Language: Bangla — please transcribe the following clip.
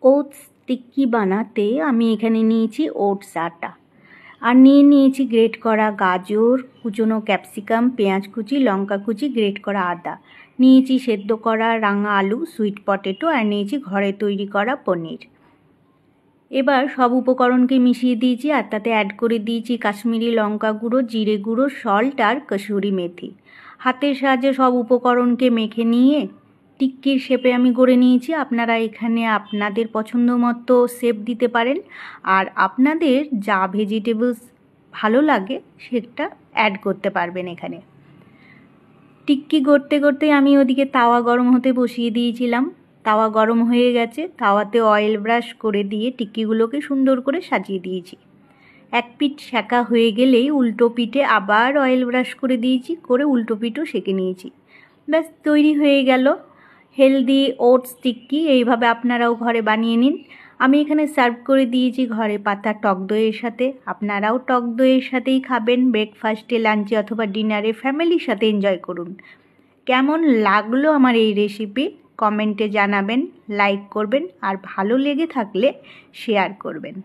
ওটস টিক্কি বানাতে আমি এখানে নিয়েছি ওটস আটা আর নিয়েছি গ্রেট করা গাজর, কুচনো ক্যাপসিকাম, পেঁয়াজ কুচি, লঙ্কা কুচি, গ্রেট করা আদা, নিয়েছি সেদ্ধ করা রাঙা আলু, সুইট পটেটো আর নিয়েছি ঘরে তৈরি করা পনির। এবার সব উপকরণকে মিশিয়ে দিয়েছি আর তাতে অ্যাড করে দিয়েছি কাশ্মীরি লঙ্কা গুঁড়ো, জিরে গুঁড়ো, সল্ট আর কসুরি মেথি। হাতের সাহায্যে সব উপকরণকে মেখে নিয়ে টিক্কির শেপে আমি গড়ে নিয়েছি। আপনারা এখানে আপনাদের পছন্দ মতো শেপ দিতে পারেন আর আপনাদের যা ভেজিটেবলস ভালো লাগে সেটা অ্যাড করতে পারবেন এখানে। টিক্কি গড়তে গড়তে আমি ওদিকে তাওয়া গরম হতে বসিয়ে দিয়েছিলাম। তাওয়া গরম হয়ে গেছে, তাওয়াতে অয়েল ব্রাশ করে দিয়ে টিক্কিগুলোকে সুন্দর করে সাজিয়ে দিয়েছি। এক পিঠ সেঁকা হয়ে গেলেই উল্টো পিঠে আবার অয়েল ব্রাশ করে দিয়েছি, করে উল্টো পিঠও সেঁকে নিয়েছি। ব্যাস তৈরি হয়ে গেল হেলদি ওটস টিক্কি। এইভাবে আপনারাও ঘরে বানিয়ে নিন। আমি এখানে সার্ভ করে দিয়েছি ঘরে পাতা টক দইয়ের সাথে। আপনারাও টক দইয়ের সাথেই খাবেন, ব্রেকফাস্টে, লাঞ্চে অথবা ডিনারে ফ্যামিলির সাথে এনজয় করুন। কেমন লাগলো আমার এই রেসিপি কমেন্টে জানাবেন, লাইক করবেন আর ভালো লেগে থাকলে শেয়ার করবেন।